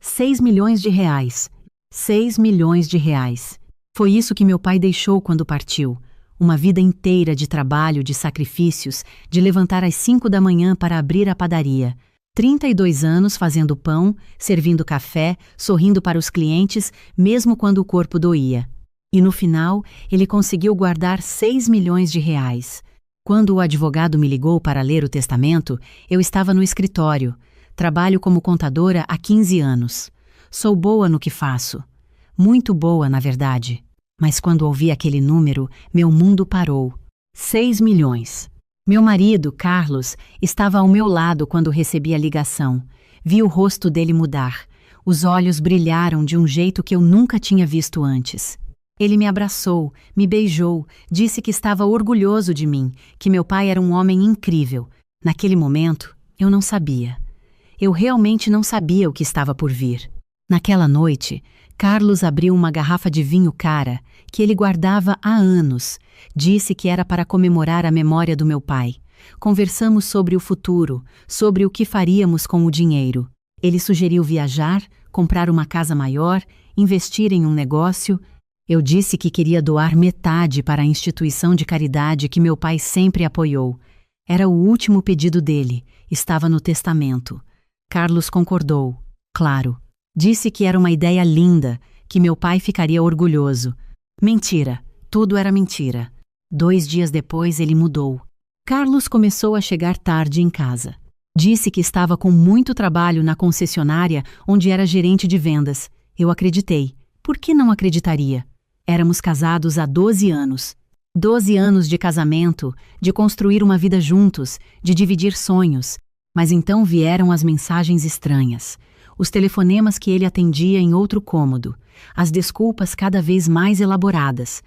R$ 6 milhões. R$ 6 milhões. Foi isso que meu pai deixou quando partiu. Uma vida inteira de trabalho, de sacrifícios, de levantar às 5 da manhã para abrir a padaria. 32 anos fazendo pão, servindo café, sorrindo para os clientes, mesmo quando o corpo doía. E no final, ele conseguiu guardar R$ 6 milhões. Quando o advogado me ligou para ler o testamento, eu estava no escritório. Trabalho como contadora há 15 anos. Sou boa no que faço. Muito boa, na verdade. Mas quando ouvi aquele número, meu mundo parou. 6 milhões. Meu marido, Carlos, estava ao meu lado quando recebi a ligação. Vi o rosto dele mudar. Os olhos brilharam de um jeito que eu nunca tinha visto antes. Ele me abraçou, me beijou, disse que estava orgulhoso de mim, que meu pai era um homem incrível. Naquele momento, eu não sabia. Eu realmente não sabia o que estava por vir. Naquela noite, Carlos abriu uma garrafa de vinho cara, que ele guardava há anos. Disse que era para comemorar a memória do meu pai. Conversamos sobre o futuro, sobre o que faríamos com o dinheiro. Ele sugeriu viajar, comprar uma casa maior, investir em um negócio. Eu disse que queria doar metade para a instituição de caridade que meu pai sempre apoiou. Era o último pedido dele, estava no testamento. Carlos concordou, claro. Disse que era uma ideia linda, que meu pai ficaria orgulhoso. Mentira, tudo era mentira. 2 dias depois ele mudou. Carlos começou a chegar tarde em casa. Disse que estava com muito trabalho na concessionária onde era gerente de vendas. Eu acreditei. Por que não acreditaria? Éramos casados há 12 anos. 12 anos de casamento, de construir uma vida juntos, de dividir sonhos. Mas então vieram as mensagens estranhas. Os telefonemas que ele atendia em outro cômodo, as desculpas cada vez mais elaboradas.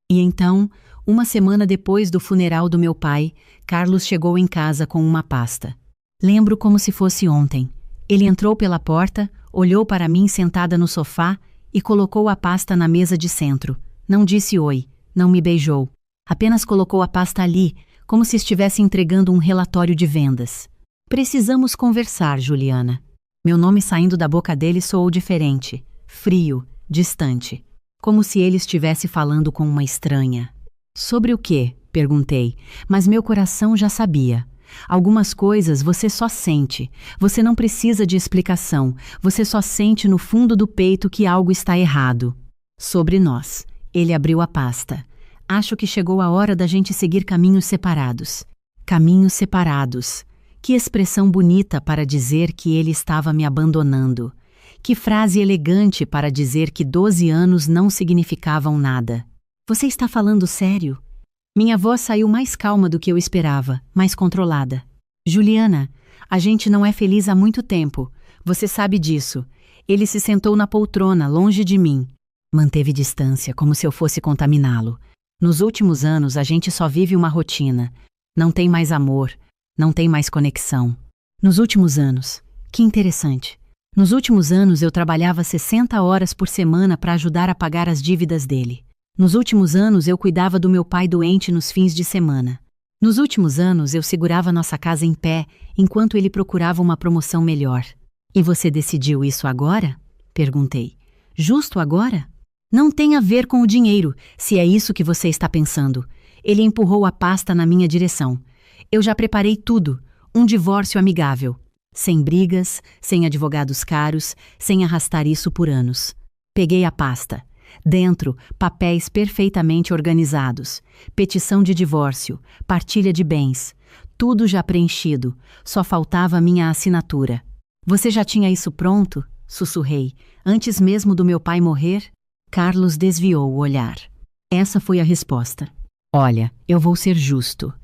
E então, uma semana depois do funeral do meu pai, Carlos chegou em casa com uma pasta. Lembro como se fosse ontem. Ele entrou pela porta, olhou para mim sentada no sofá e colocou a pasta na mesa de centro. Não disse oi, não me beijou. Apenas colocou a pasta ali, como se estivesse entregando um relatório de vendas. Precisamos conversar, Juliana. Meu nome saindo da boca dele soou diferente, frio, distante, como se ele estivesse falando com uma estranha. Sobre o quê? Perguntei, mas meu coração já sabia. Algumas coisas você só sente, você não precisa de explicação, você só sente no fundo do peito que algo está errado. Sobre nós. Ele abriu a pasta. Acho que chegou a hora da gente seguir caminhos separados. Caminhos separados. Que expressão bonita para dizer que ele estava me abandonando. Que frase elegante para dizer que 12 anos não significavam nada. Você está falando sério? Minha voz saiu mais calma do que eu esperava, mais controlada. Juliana, a gente não é feliz há muito tempo. Você sabe disso. Ele se sentou na poltrona, longe de mim. Manteve distância, como se eu fosse contaminá-lo. Nos últimos anos, a gente só vive uma rotina. Não tem mais amor. Não tem mais conexão. Nos últimos anos, que interessante. Nos últimos anos eu trabalhava 60 horas por semana para ajudar a pagar as dívidas dele. Nos últimos anos eu cuidava do meu pai doente nos fins de semana. Nos últimos anos eu segurava nossa casa em pé enquanto ele procurava uma promoção melhor. E você decidiu isso agora? Perguntei. Justo agora? Não tem a ver com o dinheiro, se é isso que você está pensando. Ele empurrou a pasta na minha direção. Eu já preparei tudo, um divórcio amigável. Sem brigas, sem advogados caros, sem arrastar isso por anos. Peguei a pasta. Dentro, papéis perfeitamente organizados. Petição de divórcio, partilha de bens. Tudo já preenchido, só faltava a minha assinatura. Você já tinha isso pronto? Sussurrei. Antes mesmo do meu pai morrer? Carlos desviou o olhar. Essa foi a resposta. Olha, eu vou ser justo.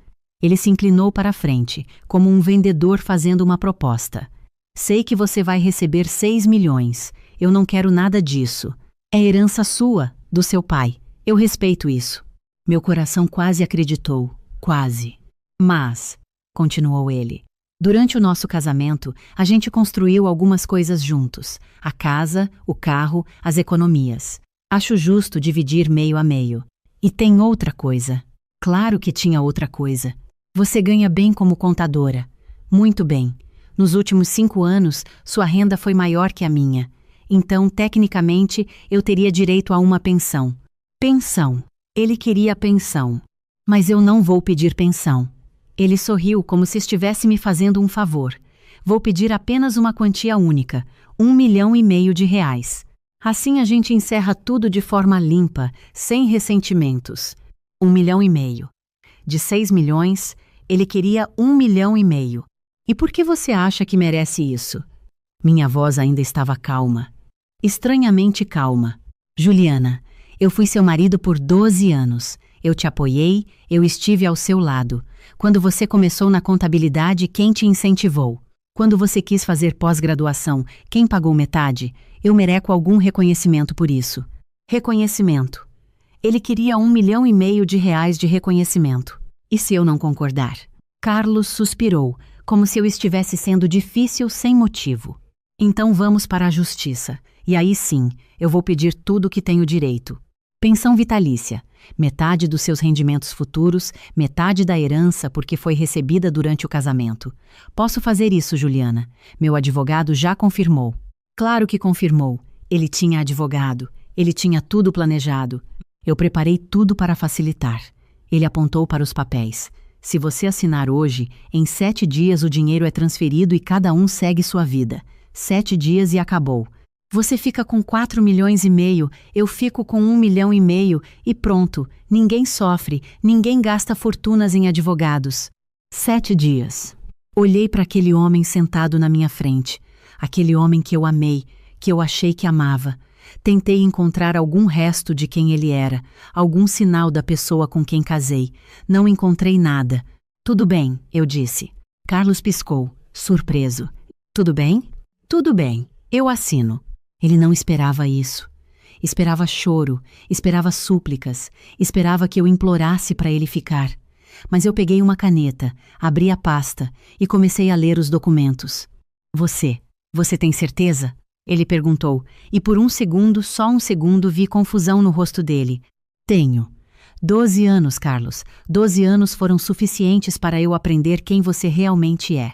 Ele se inclinou para a frente, como um vendedor fazendo uma proposta. Sei que você vai receber 6 milhões. Eu não quero nada disso. É herança sua, do seu pai. Eu respeito isso. Meu coração quase acreditou. Quase. Mas, continuou ele, durante o nosso casamento, a gente construiu algumas coisas juntos. A casa, o carro, as economias. Acho justo dividir meio a meio. E tem outra coisa. Claro que tinha outra coisa. Você ganha bem como contadora. Muito bem. Nos últimos 5 anos, sua renda foi maior que a minha. Então, tecnicamente, eu teria direito a uma pensão. Pensão. Ele queria pensão. Mas eu não vou pedir pensão. Ele sorriu como se estivesse me fazendo um favor. Vou pedir apenas uma quantia única, R$ 1,5 milhão. Assim a gente encerra tudo de forma limpa, sem ressentimentos. R$ 1,5 milhão. De 6 milhões, ele queria R$ 1,5 milhão. E por que você acha que merece isso? Minha voz ainda estava calma. Estranhamente calma. Juliana, eu fui seu marido por 12 anos. Eu te apoiei, eu estive ao seu lado. Quando você começou na contabilidade, quem te incentivou? Quando você quis fazer pós-graduação, quem pagou metade? Eu mereço algum reconhecimento por isso. Reconhecimento. Ele queria R$ 1,5 milhão de reconhecimento. E se eu não concordar? Carlos suspirou, como se eu estivesse sendo difícil sem motivo. Então vamos para a justiça. E aí sim, eu vou pedir tudo o que tenho direito. Pensão vitalícia. Metade dos seus rendimentos futuros, metade da herança porque foi recebida durante o casamento. Posso fazer isso, Juliana. Meu advogado já confirmou. Claro que confirmou. Ele tinha advogado. Ele tinha tudo planejado. Eu preparei tudo para facilitar. Ele apontou para os papéis. Se você assinar hoje, em 7 dias o dinheiro é transferido e cada um segue sua vida. 7 dias e acabou. Você fica com 4,5 milhões, eu fico com 1,5 milhão e pronto, ninguém sofre, ninguém gasta fortunas em advogados. 7 dias. Olhei para aquele homem sentado na minha frente, aquele homem que eu amei, que eu achei que amava. Tentei encontrar algum resto de quem ele era, algum sinal da pessoa com quem casei. Não encontrei nada. Tudo bem, eu disse. Carlos piscou, surpreso. Tudo bem? Tudo bem, eu assino. Ele não esperava isso. Esperava choro, esperava súplicas, esperava que eu implorasse para ele ficar. Mas eu peguei uma caneta, abri a pasta e comecei a ler os documentos. Você tem certeza? Ele perguntou, e por um segundo, só um segundo, vi confusão no rosto dele. Tenho. 12 anos, Carlos. 12 anos foram suficientes para eu aprender quem você realmente é.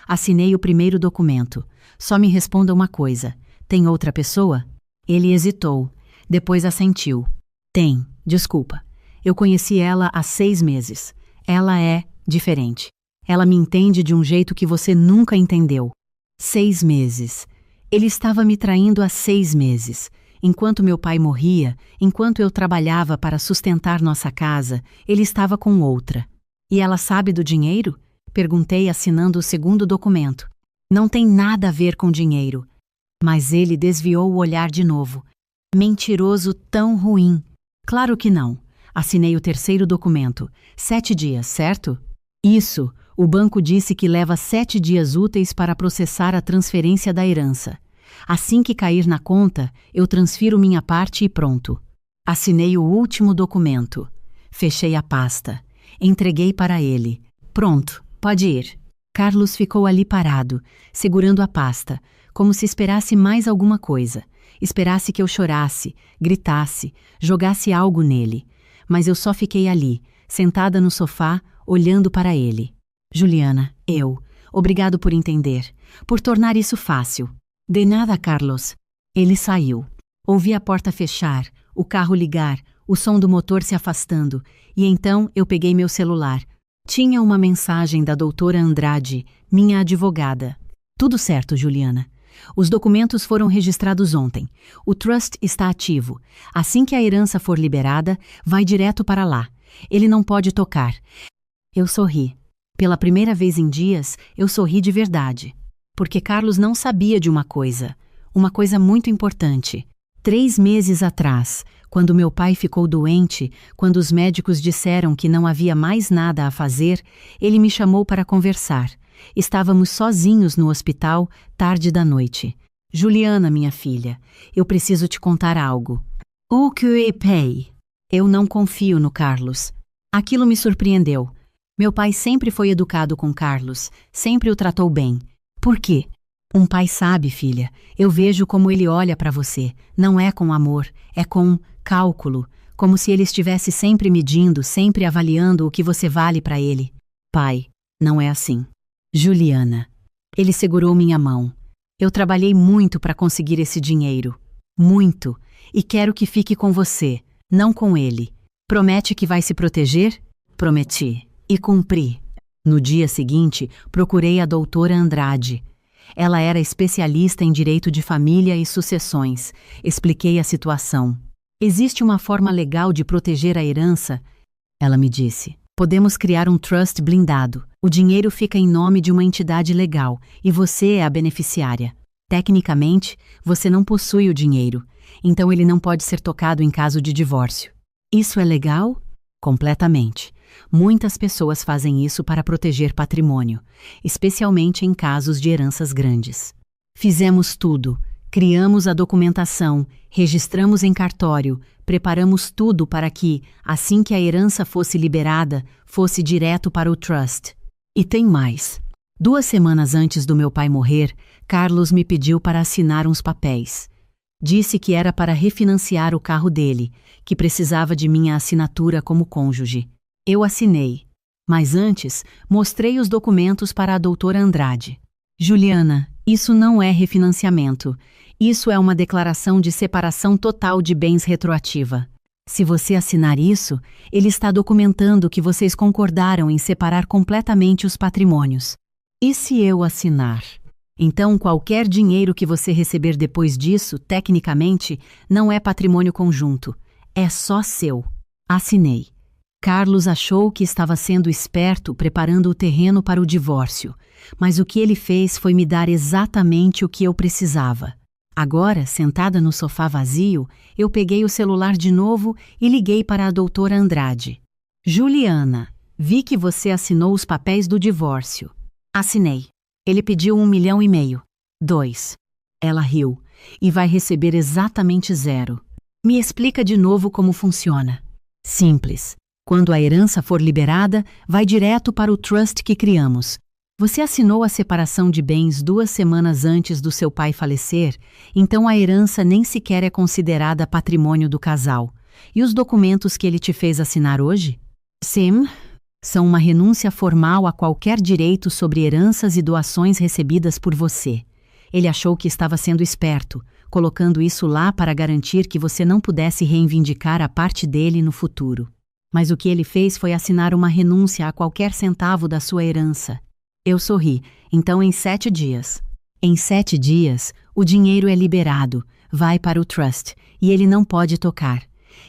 Assinei o primeiro documento. Só me responda uma coisa. Tem outra pessoa? Ele hesitou. Depois assentiu. Tem, desculpa. Eu conheci ela há 6 meses. Ela é diferente. Ela me entende de um jeito que você nunca entendeu. 6 meses. Ele estava me traindo há 6 meses. Enquanto meu pai morria, enquanto eu trabalhava para sustentar nossa casa, ele estava com outra. E ela sabe do dinheiro? Perguntei assinando o segundo documento. Não tem nada a ver com dinheiro. Mas ele desviou o olhar de novo. Mentiroso tão ruim. Claro que não. Assinei o terceiro documento. 7 dias, certo? Isso. O banco disse que leva 7 dias úteis para processar a transferência da herança. Assim que cair na conta, eu transfiro minha parte e pronto. Assinei o último documento. Fechei a pasta. Entreguei para ele. Pronto, pode ir. Carlos ficou ali parado, segurando a pasta, como se esperasse mais alguma coisa. Esperasse que eu chorasse, gritasse, jogasse algo nele. Mas eu só fiquei ali, sentada no sofá, olhando para ele. Juliana, obrigado por entender, por tornar isso fácil. De nada, Carlos. Ele saiu. Ouvi a porta fechar, o carro ligar, o som do motor se afastando, e então eu peguei meu celular. Tinha uma mensagem da doutora Andrade, minha advogada. Tudo certo, Juliana. Os documentos foram registrados ontem. O trust está ativo. Assim que a herança for liberada, vai direto para lá. Ele não pode tocar. Eu sorri. Pela primeira vez em dias, eu sorri de verdade. Porque Carlos não sabia de uma coisa muito importante. 3 meses atrás, quando meu pai ficou doente, quando os médicos disseram que não havia mais nada a fazer, ele me chamou para conversar. Estávamos sozinhos no hospital, tarde da noite. Juliana, minha filha, eu preciso te contar algo. O que é? Eu não confio no Carlos. Aquilo me surpreendeu. Meu pai sempre foi educado com Carlos, sempre o tratou bem. Por quê? Um pai sabe, filha. Eu vejo como ele olha para você. Não é com amor, é com cálculo, como se ele estivesse sempre medindo, sempre avaliando o que você vale para ele. Pai, não é assim. Juliana. Ele segurou minha mão. Eu trabalhei muito para conseguir esse dinheiro. Muito. E quero que fique com você, não com ele. Promete que vai se proteger? Prometi. E cumpri. No dia seguinte, procurei a doutora Andrade. Ela era especialista em direito de família e sucessões. Expliquei a situação. Existe uma forma legal de proteger a herança? Ela me disse. Podemos criar um trust blindado. O dinheiro fica em nome de uma entidade legal e você é a beneficiária. Tecnicamente, você não possui o dinheiro, então ele não pode ser tocado em caso de divórcio. Isso é legal? Completamente. Muitas pessoas fazem isso para proteger patrimônio, especialmente em casos de heranças grandes. Fizemos tudo. Criamos a documentação, registramos em cartório, preparamos tudo para que, assim que a herança fosse liberada, fosse direto para o trust. E tem mais. 2 semanas antes do meu pai morrer, Carlos me pediu para assinar uns papéis. Disse que era para refinanciar o carro dele, que precisava de minha assinatura como cônjuge. Eu assinei. Mas antes, mostrei os documentos para a doutora Andrade. Juliana, isso não é refinanciamento. Isso é uma declaração de separação total de bens retroativa. Se você assinar isso, ele está documentando que vocês concordaram em separar completamente os patrimônios. E se eu assinar? Então, qualquer dinheiro que você receber depois disso, tecnicamente, não é patrimônio conjunto. É só seu. Assinei. Carlos achou que estava sendo esperto preparando o terreno para o divórcio, mas o que ele fez foi me dar exatamente o que eu precisava. Agora, sentada no sofá vazio, eu peguei o celular de novo e liguei para a doutora Andrade. Juliana, vi que você assinou os papéis do divórcio. Assinei. Ele pediu 1,5 milhão. 2. Ela riu. E vai receber exatamente 0. Me explica de novo como funciona. Simples. Quando a herança for liberada, vai direto para o trust que criamos. Você assinou a separação de bens 2 semanas antes do seu pai falecer, então a herança nem sequer é considerada patrimônio do casal. E os documentos que ele te fez assinar hoje? Sim. São uma renúncia formal a qualquer direito sobre heranças e doações recebidas por você. Ele achou que estava sendo esperto, colocando isso lá para garantir que você não pudesse reivindicar a parte dele no futuro. Mas o que ele fez foi assinar uma renúncia a qualquer centavo da sua herança. Eu sorri. Então, em 7 dias. Em 7 dias, o dinheiro é liberado, vai para o trust, e ele não pode tocar.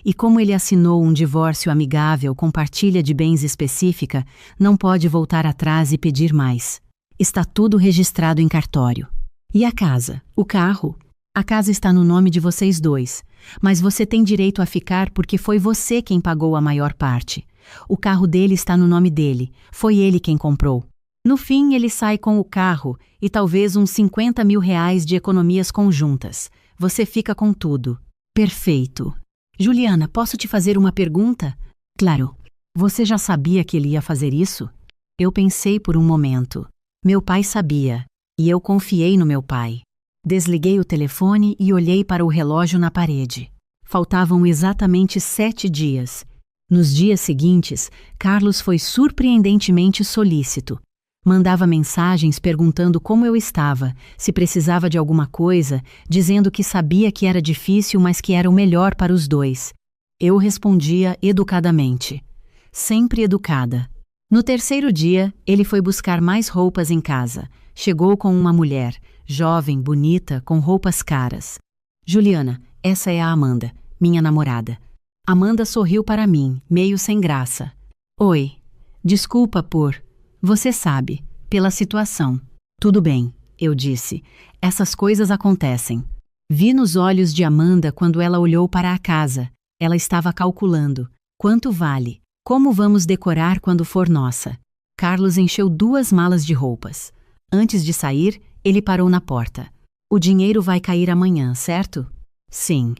E como ele assinou um divórcio amigável com partilha de bens específica, não pode voltar atrás e pedir mais. Está tudo registrado em cartório. E a casa? O carro? A casa está no nome de vocês dois, mas você tem direito a ficar porque foi você quem pagou a maior parte. O carro dele está no nome dele, foi ele quem comprou. No fim, ele sai com o carro e talvez uns 50 mil reais de economias conjuntas. Você fica com tudo. Perfeito. Juliana, posso te fazer uma pergunta? Claro. Você já sabia que ele ia fazer isso? Eu pensei por um momento. Meu pai sabia, e eu confiei no meu pai. Desliguei o telefone e olhei para o relógio na parede. Faltavam exatamente 7 dias. Nos dias seguintes, Carlos foi surpreendentemente solícito. Mandava mensagens perguntando como eu estava, se precisava de alguma coisa, dizendo que sabia que era difícil, mas que era o melhor para os dois. Eu respondia educadamente. Sempre educada. No 3º dia, ele foi buscar mais roupas em casa. Chegou com uma mulher, jovem, bonita, com roupas caras. Juliana, essa é a Amanda, minha namorada. Amanda sorriu para mim, meio sem graça. Oi. Desculpa por... Você sabe, pela situação. Tudo bem, eu disse. Essas coisas acontecem. Vi nos olhos de Amanda quando ela olhou para a casa. Ela estava calculando. Quanto vale? Como vamos decorar quando for nossa? Carlos encheu 2 malas de roupas. Antes de sair, ele parou na porta. O dinheiro vai cair amanhã, certo? Sim.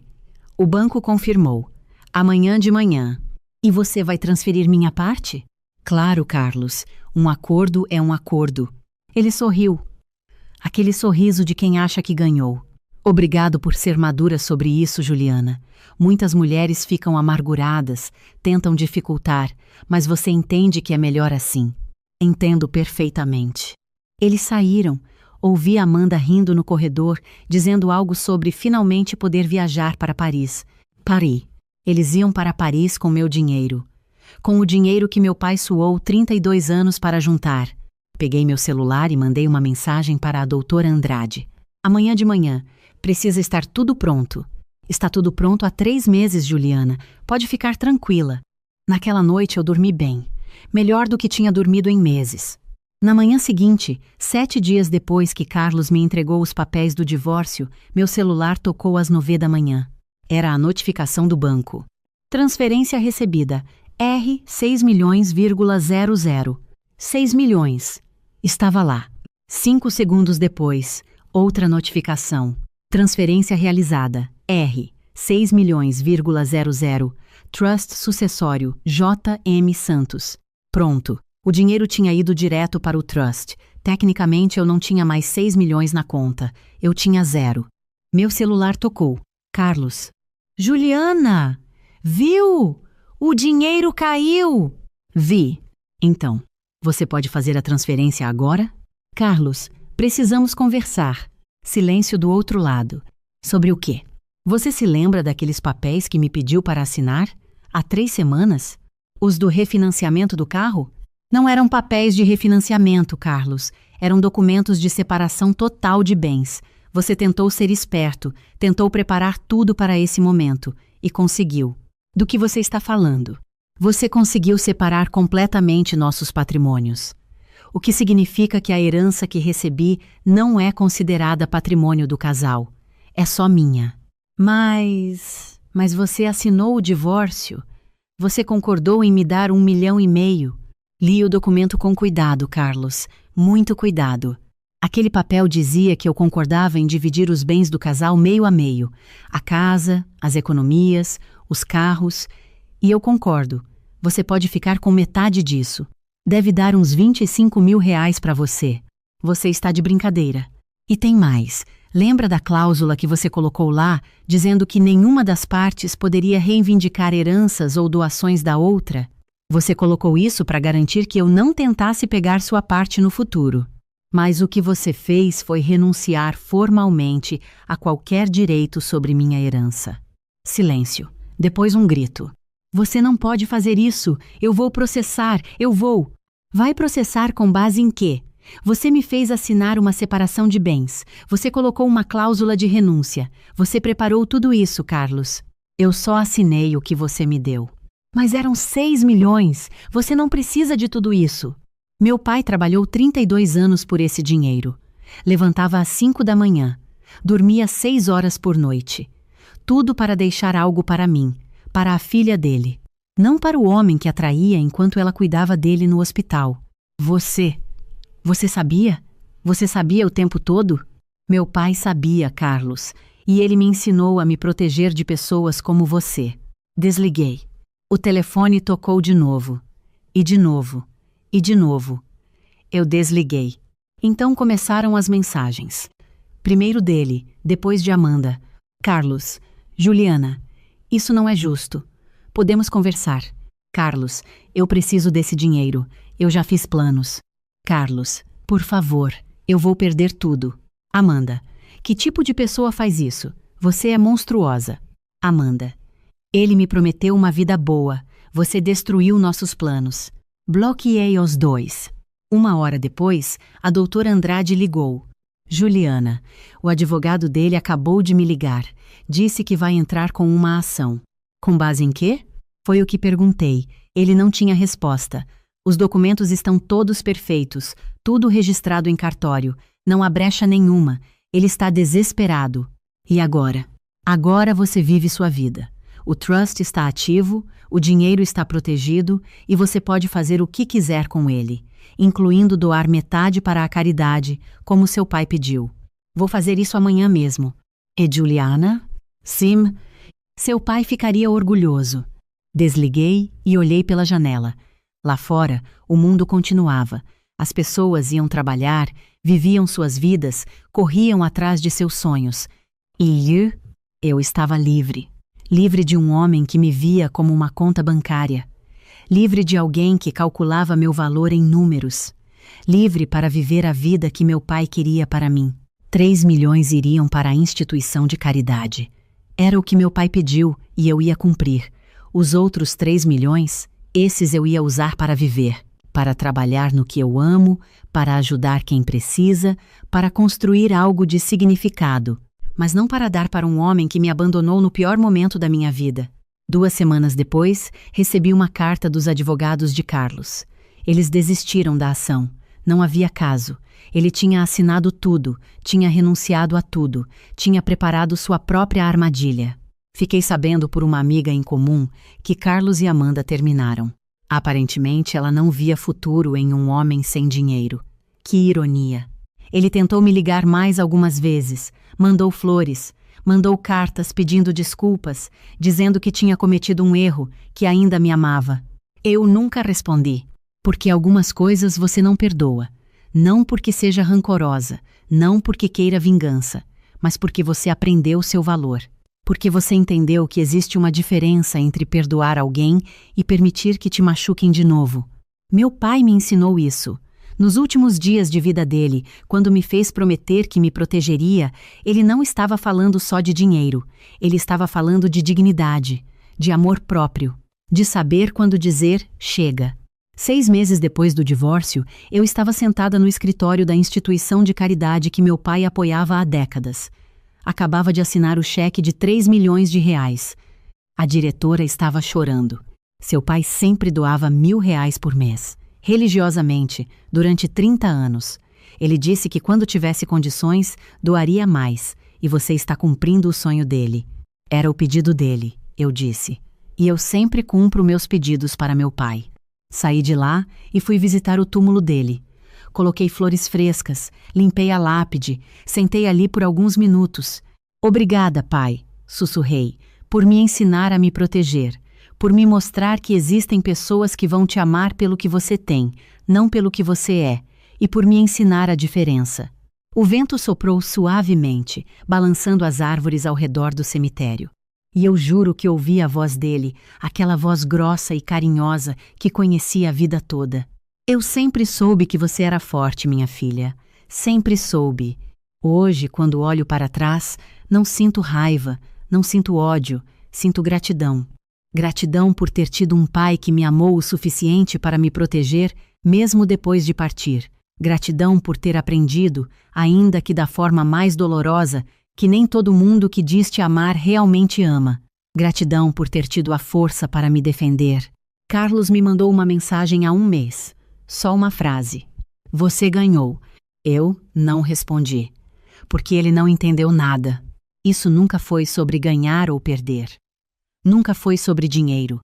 O banco confirmou. Amanhã de manhã. E você vai transferir minha parte? Claro, Carlos. Um acordo é um acordo. Ele sorriu. Aquele sorriso de quem acha que ganhou. Obrigado por ser madura sobre isso, Juliana. Muitas mulheres ficam amarguradas, tentam dificultar, mas você entende que é melhor assim. Entendo perfeitamente. Eles saíram. Ouvi Amanda rindo no corredor, dizendo algo sobre finalmente poder viajar para Paris. Paris. Eles iam para Paris com meu dinheiro. Com o dinheiro que meu pai suou 32 anos para juntar. Peguei meu celular e mandei uma mensagem para a doutora Andrade. Amanhã de manhã. Precisa estar tudo pronto. Está tudo pronto há 3 meses, Juliana. Pode ficar tranquila. Naquela noite eu dormi bem. Melhor do que tinha dormido em meses. Na manhã seguinte, 7 dias depois que Carlos me entregou os papéis do divórcio, meu celular tocou às 9 da manhã. Era a notificação do banco. Transferência recebida. R 6.000.00. 6 milhões. Estava lá. 5 segundos depois, outra notificação. Transferência realizada. R 6.000.00. Trust sucessório. J.M. Santos. Pronto. O dinheiro tinha ido direto para o Trust. Tecnicamente eu não tinha mais 6 milhões na conta. Eu tinha 0. Meu celular tocou. Carlos. Juliana! Viu? O dinheiro caiu! Vi. Então, você pode fazer a transferência agora? Carlos, precisamos conversar. Silêncio do outro lado. Sobre o quê? Você se lembra daqueles papéis que me pediu para assinar? Há 3 semanas? Os do refinanciamento do carro? Não eram papéis de refinanciamento, Carlos. Eram documentos de separação total de bens. Você tentou ser esperto, tentou preparar tudo para esse momento. E conseguiu. Do que você está falando? Você conseguiu separar completamente nossos patrimônios. O que significa que a herança que recebi não é considerada patrimônio do casal. É só minha. Mas você assinou o divórcio. Você concordou em me dar 1,5 milhão. Li o documento com cuidado, Carlos. Muito cuidado. Aquele papel dizia que eu concordava em dividir os bens do casal meio a meio. A casa, as economias, os carros. E eu concordo. Você pode ficar com metade disso. Deve dar uns 25 mil reais para você. Você está de brincadeira. E tem mais. Lembra da cláusula que você colocou lá, dizendo que nenhuma das partes poderia reivindicar heranças ou doações da outra? Você colocou isso para garantir que eu não tentasse pegar sua parte no futuro. Mas o que você fez foi renunciar formalmente a qualquer direito sobre minha herança. Silêncio. Depois um grito. Você não pode fazer isso. Eu vou processar. Eu vou. Vai processar com base em quê? Você me fez assinar uma separação de bens. Você colocou uma cláusula de renúncia. Você preparou tudo isso, Carlos. Eu só assinei o que você me deu. Mas eram 6 milhões. Você não precisa de tudo isso. Meu pai trabalhou 32 anos por esse dinheiro. Levantava às 5 da manhã. Dormia 6 horas por noite. Tudo para deixar algo para mim, para a filha dele. Não para o homem que a traía enquanto ela cuidava dele no hospital. Você sabia? Você sabia o tempo todo? Meu pai sabia, Carlos, e ele me ensinou a me proteger de pessoas como você. Desliguei. O telefone tocou de novo. E de novo. E de novo. Eu desliguei. Então começaram as mensagens. Primeiro dele, depois de Amanda. Carlos, Juliana, isso não é justo. Podemos conversar. Carlos, eu preciso desse dinheiro. Eu já fiz planos. Carlos, por favor, eu vou perder tudo. Amanda, que tipo de pessoa faz isso? Você é monstruosa. Amanda, ele me prometeu uma vida boa. Você destruiu nossos planos. Bloqueei os dois. 1 hora depois, a doutora Andrade ligou. Juliana, o advogado dele acabou de me ligar. Disse que vai entrar com uma ação. Com base em quê? Foi o que perguntei. Ele não tinha resposta. Os documentos estão todos perfeitos, tudo registrado em cartório. Não há brecha nenhuma. Ele está desesperado. E agora? Agora você vive sua vida. O trust está ativo, o dinheiro está protegido e você pode fazer o que quiser com ele, incluindo doar metade para a caridade, como seu pai pediu. Vou fazer isso amanhã mesmo. E Juliana? Sim. Seu pai ficaria orgulhoso. Desliguei e olhei pela janela. Lá fora, o mundo continuava. As pessoas iam trabalhar, viviam suas vidas, corriam atrás de seus sonhos. E eu estava livre. Livre de um homem que me via como uma conta bancária. Livre de alguém que calculava meu valor em números. livre para viver a vida que meu pai queria para mim. 3 milhões iriam para a instituição de caridade. Era o que meu pai pediu e eu ia cumprir. Os outros 3 milhões, esses eu ia usar para viver, para trabalhar no que eu amo, para ajudar quem precisa, para construir algo de significado, mas não para dar para um homem que me abandonou no pior momento da minha vida. 2 semanas depois, recebi uma carta dos advogados de Carlos. Eles desistiram da ação. Não havia caso. Ele tinha assinado tudo, tinha renunciado a tudo, tinha preparado sua própria armadilha. Fiquei sabendo por uma amiga em comum que Carlos e Amanda terminaram. Aparentemente, ela não via futuro em um homem sem dinheiro. Que ironia! Ele tentou me ligar mais algumas vezes, mandou flores, mandou cartas pedindo desculpas, dizendo que tinha cometido um erro, que ainda me amava. Eu nunca respondi, porque algumas coisas você não perdoa. Não porque seja rancorosa, não porque queira vingança, mas porque você aprendeu seu valor. Porque você entendeu que existe uma diferença entre perdoar alguém e permitir que te machuquem de novo. Meu pai me ensinou isso. Nos últimos dias de vida dele, quando me fez prometer que me protegeria, ele não estava falando só de dinheiro. Ele estava falando de dignidade, de amor próprio, de saber quando dizer chega. 6 meses depois do divórcio, eu estava sentada no escritório da instituição de caridade que meu pai apoiava há décadas. Acabava de assinar o cheque de 3 milhões de reais. A diretora estava chorando. Seu pai sempre doava R$ 1.000 por mês. Religiosamente, durante 30 anos. Ele disse que quando tivesse condições, doaria mais, e você está cumprindo o sonho dele. Era o pedido dele, eu disse. E eu sempre cumpro meus pedidos para meu pai. Saí de lá e fui visitar o túmulo dele. Coloquei flores frescas, limpei a lápide, sentei ali por alguns minutos. Obrigada, pai, sussurrei, por me ensinar a me proteger. Por me mostrar que existem pessoas que vão te amar pelo que você tem, não pelo que você é, e por me ensinar a diferença. O vento soprou suavemente, balançando as árvores ao redor do cemitério. E eu juro que ouvi a voz dele, aquela voz grossa e carinhosa que conheci a vida toda. Eu sempre soube que você era forte, minha filha. Sempre soube. Hoje, quando olho para trás, não sinto raiva, não sinto ódio, sinto gratidão. Gratidão por ter tido um pai que me amou o suficiente para me proteger, mesmo depois de partir. Gratidão por ter aprendido, ainda que da forma mais dolorosa, que nem todo mundo que diz te amar realmente ama. Gratidão por ter tido a força para me defender. Carlos me mandou uma mensagem há 1 mês. Só uma frase. Você ganhou. Eu não respondi. Porque ele não entendeu nada. Isso nunca foi sobre ganhar ou perder. Nunca foi sobre dinheiro,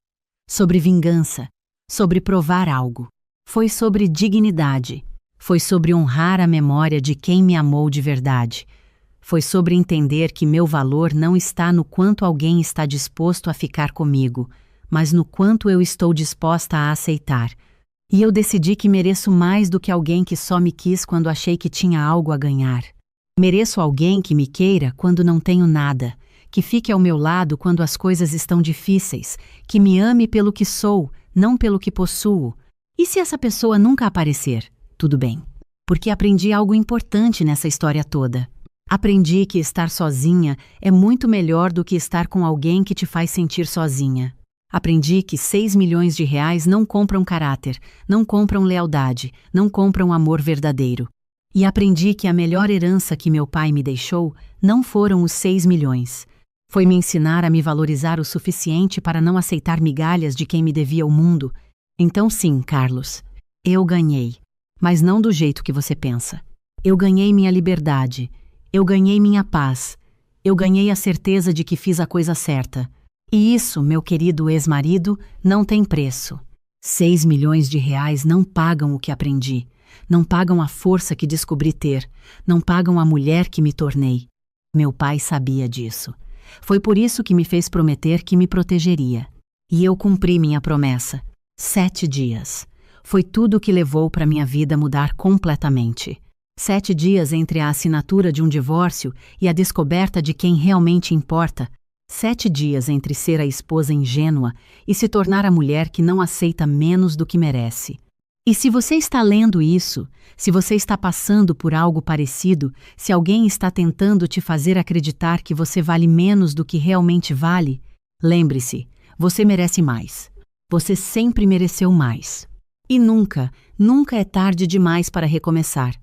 sobre vingança, sobre provar algo. Foi sobre dignidade. Foi sobre honrar a memória de quem me amou de verdade. Foi sobre entender que meu valor não está no quanto alguém está disposto a ficar comigo, mas no quanto eu estou disposta a aceitar. E eu decidi que mereço mais do que alguém que só me quis quando achei que tinha algo a ganhar. Mereço alguém que me queira quando não tenho nada, que fique ao meu lado quando as coisas estão difíceis, que me ame pelo que sou, não pelo que possuo. E se essa pessoa nunca aparecer? Tudo bem, porque aprendi algo importante nessa história toda. Aprendi que estar sozinha é muito melhor do que estar com alguém que te faz sentir sozinha. Aprendi que 6 milhões de reais não compram caráter, não compram lealdade, não compram amor verdadeiro. E aprendi que a melhor herança que meu pai me deixou não foram os 6 milhões. Foi me ensinar a me valorizar o suficiente para não aceitar migalhas de quem me devia o mundo. Então sim, Carlos, eu ganhei. Mas não do jeito que você pensa. Eu ganhei minha liberdade. Eu ganhei minha paz. Eu ganhei a certeza de que fiz a coisa certa. E isso, meu querido ex-marido, não tem preço. 6 milhões de reais não pagam o que aprendi. Não pagam a força que descobri ter. Não pagam a mulher que me tornei. Meu pai sabia disso. Foi por isso que me fez prometer que me protegeria. E eu cumpri minha promessa. 7 dias. Foi tudo o que levou para minha vida mudar completamente. 7 dias entre a assinatura de um divórcio e a descoberta de quem realmente importa. 7 dias entre ser a esposa ingênua e se tornar a mulher que não aceita menos do que merece. E se você está lendo isso, se você está passando por algo parecido, se alguém está tentando te fazer acreditar que você vale menos do que realmente vale, lembre-se, você merece mais. Você sempre mereceu mais. E nunca, nunca é tarde demais para recomeçar.